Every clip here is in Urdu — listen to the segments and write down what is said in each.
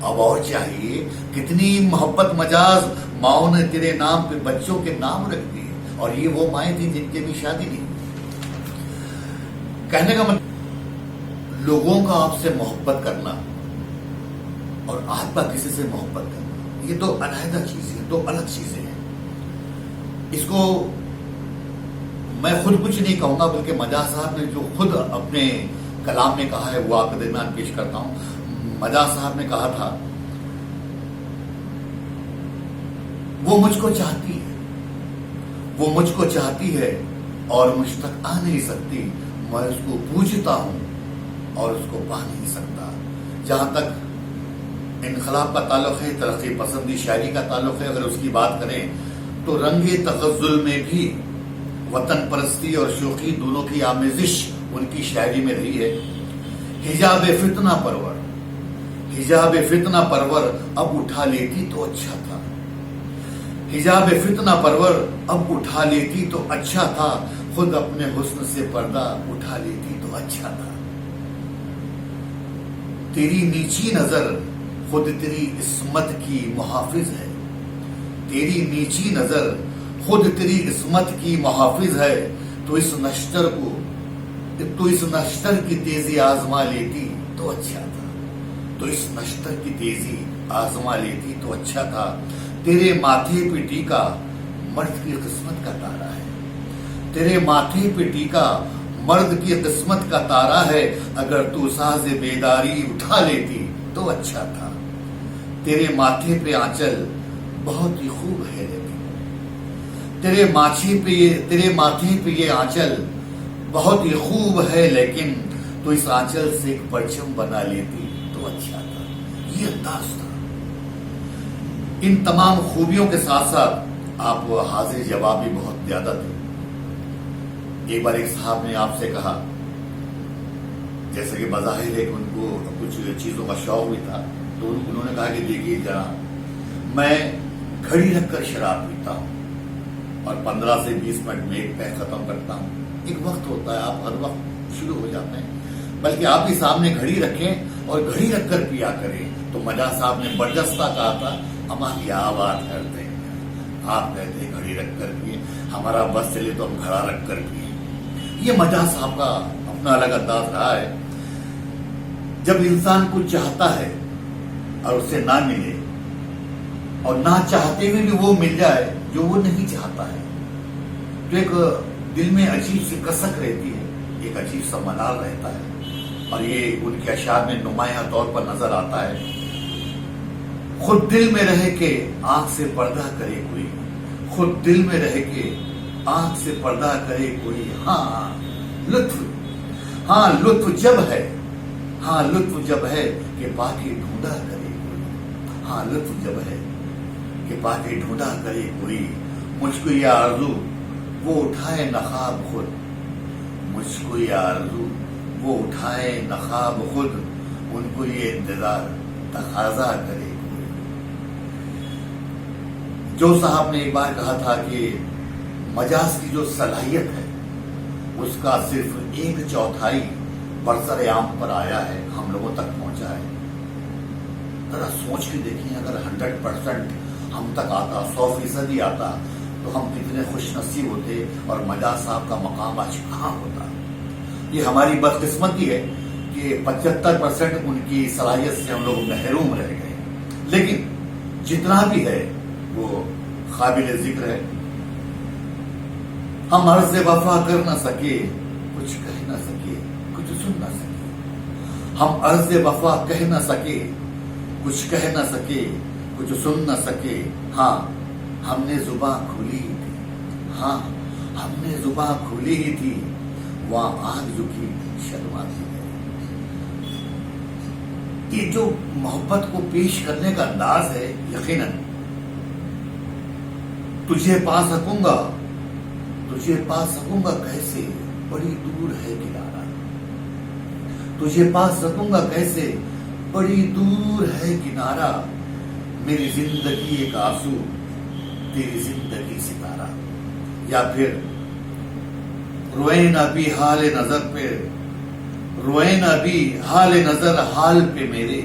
اب اور چاہیے. کتنی محبت مجاز ماؤں نے تیرے نام پہ بچوں کے نام رکھ دیے، اور یہ وہ مائیں تھیں جن کی بھی شادی نہیں. کہنے کا مطلب لوگوں کا آپ سے محبت کرنا اور آپ کا کسی سے محبت کرنا، یہ دو علیحدہ چیزیں، دو الگ چیزیں ہیں. اس کو میں خود کچھ نہیں کہوں گا، بلکہ مجاز صاحب نے جو خود اپنے کلام میں کہا ہے وہ آپ کے درمیان پیش کرتا ہوں. مجاز صاحب نے کہا تھا وہ مجھ کو چاہتی ہے، وہ مجھ کو چاہتی ہے اور مجھ تک آ نہیں سکتی، میں اس کو پوجتا ہوں اور اس کو پا نہیں سکتا. جہاں تک انقلاب کا تعلق ہے، ترقی پسندی شاعری کا تعلق ہے، اگر اس کی بات کریں تو رنگ تغزل میں بھی وطن پرستی اور شوخی دونوں کی آمیزش ان کی شاعری میں رہی ہے. حجاب فتنہ پرور، حجاب فتنہ پرور اب اٹھا لیتی تو اچھا تھا، حجاب فتنہ پرور اب اٹھا لیتی تو اچھا تھا، خود اپنے حسن سے پردہ اٹھا لیتی تو اچھا تھا. تیری نیچی نظر خود تیری عصمت کی محافظ ہے، تیری نیچی نظر خود تیری عصمت کی محافظ ہے. تو اس نشتر کی تیزی آزما لیتی تو اچھا تھا، تو اس نشتر کی تیزی آزما لیتی تو اچھا تھا. تیرے ماتھے پہ ٹیکا مرد کی قسمت کا تارا ہے، تیرے ماتھے پہ ٹیکا مرد کی قسمت کا تارا ہے، اگر تو ساز بیداری اٹھا لیتی تو اچھا تھا. تیرے ماتھے پہ آنچل بہت ہی خوب ہے، تیرے ماتھے پہ یہ آنچل بہت ہی خوب ہے، لیکن تو اس آنچل سے ایک پرچم بنا لیتی تو اچھا تھا. یہ انداز تھا. ان تمام خوبیوں کے ساتھ ساتھ آپ حاضر جواب بھی بہت زیادہ تھے. ایک بار ایک صاحب نے آپ سے کہا، جیسے کہ بظاہر ہے کہ ان کو کچھ چیزوں کا شوق بھی تھا، تو انہوں نے کہا کہ دیکھیے جناب، میں گھڑی رکھ کر شراب پیتا ہوں اور 15 سے 20 منٹ میں ایک پہ ختم کرتا ہوں. ایک وقت ہوتا ہے، آپ ہر وقت شروع ہو جاتے ہیں، بلکہ آپ بھی سامنے گھڑی رکھیں اور گھڑی رکھ کر پیا کریں. تو مجاز صاحب نے برجستہ کہا تھا، اما کیا بات کرتے ہیں، آپ کہتے ہیں گھڑی رکھ کر پیے، ہمارا بس چلے تو ہم گھڑا رکھ کر پیے. یہ مجاز صاحب کا اپنا الگ انداز رہا ہے. جب انسان کچھ چاہتا ہے اور اسے نہ ملے، اور نہ چاہتے ہوئے بھی وہ مل جائے جو وہ نہیں چاہتا ہے، تو ایک دل میں عجیب سی کسک رہتی ہے، ایک عجیب سا ملال رہتا ہے. اور یہ ان کے اشعار میں نمایاں طور پر نظر آتا ہے. خود دل میں رہ کے آنکھ سے پردہ کرے کوئی، خود دل میں رہ کے آنکھ سے پردہ کرے کوئی. ہاں لطف جب ہے، ہاں لطف جب ہے کہ باقی ڈھونڈا کرے کوئی. ہاں لطف جب ہے کہ باقی ڈھونڈا کرے کوئی. مجھ کو یہ آرزو وہ اٹھائے نخاب خود، مجھ کو یہ آرزو وہ اٹھائے نخاب خود، ان کو یہ انتظار تقاضا کرے کوئی. جو صاحب نے ایک بار کہا تھا کہ مجاز کی جو صلاحیت ہے اس کا صرف 1/4 برسر عام پر آیا ہے، ہم لوگوں تک پہنچا ہے. ذرا سوچ کے دیکھیں، اگر 100% ہم تک آتا، 100% ہی آتا، تو ہم کتنے خوش نصیب ہوتے اور مجاز صاحب کا مقام آج کہاں ہوتا. یہ ہماری بدقسمتی ہے کہ 75% ان کی صلاحیت سے ہم لوگ محروم رہ گئے. لیکن جتنا بھی ہے وہ قابل ذکر ہے. ہم عرض وفا کر نہ سکے، کچھ کہہ نہ سکے، کچھ سن نہ سکے. ہم عرض وفا کہہ نہ سکے، کچھ کہہ نہ سکے، کچھ سن نہ سکے. ہاں ہم نے زباں کھولی ہی تھی، ہاں ہم نے زباں کھولی ہی تھی، وہاں آگ جھکی شرماتی ہے. یہ جو محبت کو پیش کرنے کا انداز ہے، یقیناً تجھے پا سکوں گا، تجھے پا سکوں گا کیسے، بڑی دور ہے کنارہ. تجھے پا سکوں گا کیسے، بڑی دور ہے کنارہ. میری زندگی ایک آنسو، تیری زندگی ستارہ. یا پھر روئے نہ بھی حال نظر پہ، روئے نہ بھی حال نظر حال پہ میرے،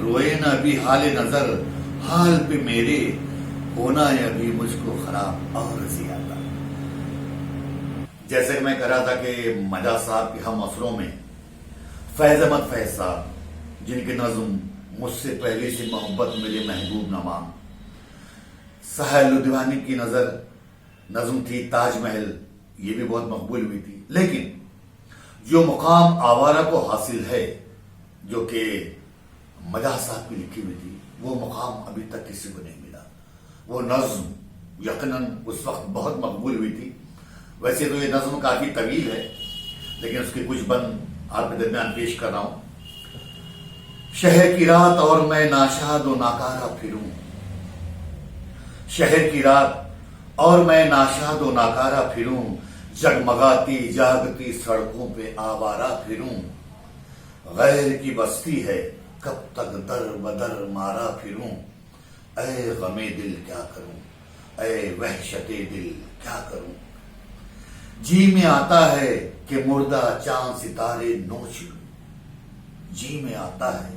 روئے نہ ابھی حال نظر، حال پہ میرے ہونا ہے ابھی مجھ کو خراب اور زیادہ۔ جیسے کہ میں کہہ رہا تھا کہ مجاز صاحب کے ہم اثروں میں فیض احمد فیض صاحب، جن کے نظم مجھ سے پہلے سے محبت میرے محبوب نہ مانگ، سہیل لدھیانوی کی نظم تھی تاج محل، یہ بھی بہت مقبول ہوئی تھی۔ لیکن جو مقام آوارہ کو حاصل ہے، جو کہ مجاز صاحب کی لکھی ہوئی تھی، وہ مقام ابھی تک کسی کو نہیں ملا۔ وہ نظم یقیناً اس وقت بہت مقبول ہوئی تھی۔ ویسے تو یہ نظم کافی طویل ہے، لیکن اس کے کچھ بند آپ کے درمیان پیش کر رہا ہوں۔ شہر کی رات اور میں ناشاد و ناکارہ پھروں، شہر کی رات اور میں ناشاد و ناکارہ پھروں، جگمگاتی جاگتی سڑکوں پہ آوارہ پھروں، غیر کی بستی ہے کب تک در بدر مارا پھروں، اے غم دل کیا کروں، اے وحشت دل کیا کروں، جی میں آتا ہے کہ مردہ چاند ستارے نوچ لوں، جی میں آتا ہے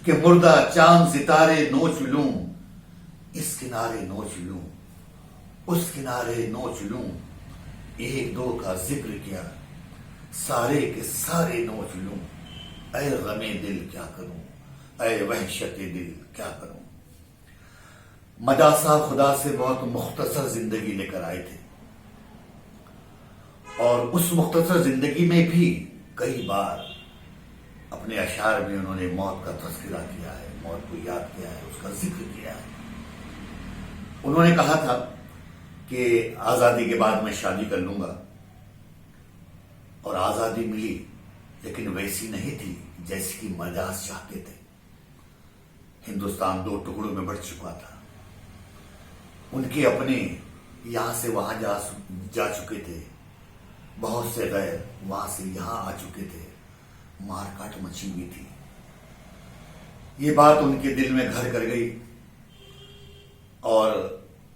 کہ مردہ چاند ستارے نوچ لوں، اس کنارے نوچ لوں اس کنارے نوچ لوں، ایک دو کا ذکر کیا سارے کے سارے نوچ لوں، اے غم دل کیا کروں، اے وحشت دل کیا کروں۔ مجاز صاحب خدا سے بہت مختصر زندگی لے کر آئے تھے، اور اس مختصر زندگی میں بھی کئی بار اپنے اشعار میں انہوں نے موت کا تذکرہ کیا ہے، موت کو یاد کیا ہے، اس کا ذکر کیا ہے۔ انہوں نے کہا تھا کہ آزادی کے بعد میں شادی کر لوں گا، اور آزادی ملی لیکن ویسی نہیں تھی جیسی کہ مجاز چاہتے تھے۔ ہندوستان دو ٹکڑوں میں بٹ چکا تھا، ان کے اپنے یہاں سے وہاں جا چکے تھے، بہت سے غیر وہاں سے یہاں آ چکے تھے، مار کاٹ مچی ہوئی تھی۔ یہ بات ان کے دل میں گھر کر گئی، اور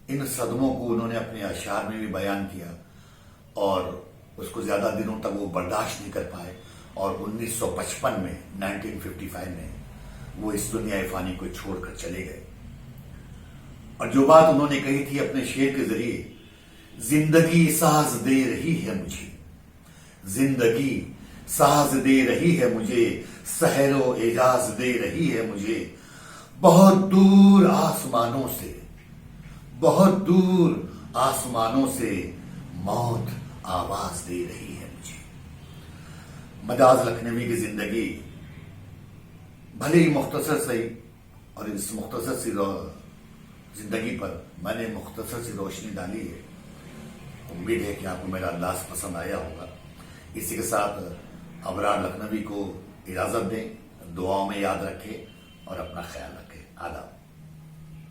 ان صدموں کو انہوں نے اپنے اشعار میں بھی بیان کیا، اور اس کو زیادہ دنوں تک وہ برداشت نہیں کر پائے، اور 1955 میں 1955 میں وہ اس دنیا فانی کو چھوڑ کر چلے گئے۔ اور جو بات انہوں نے کہی تھی اپنے شعر کے ذریعے، زندگی ساز دے رہی ہے مجھے، زندگی ساز دے رہی ہے مجھے، سحر و اعجاز دے رہی ہے مجھے، بہت دور آسمانوں سے، بہت دور آسمانوں سے موت آواز دے رہی ہے مجھے۔ مجاز لکھنوی کی زندگی بھلے ہی مختصر صحیح، اور اس مختصر سی زندگی پر میں نے مختصر سی روشنی ڈالی ہے۔ امید ہے کہ آپ کو میرا انداز پسند آیا ہوگا۔ اسی کے ساتھ ابرار لکھنوی کو اجازت دیں، دعاؤں میں یاد رکھیں اور اپنا خیال رکھیں۔ آداب۔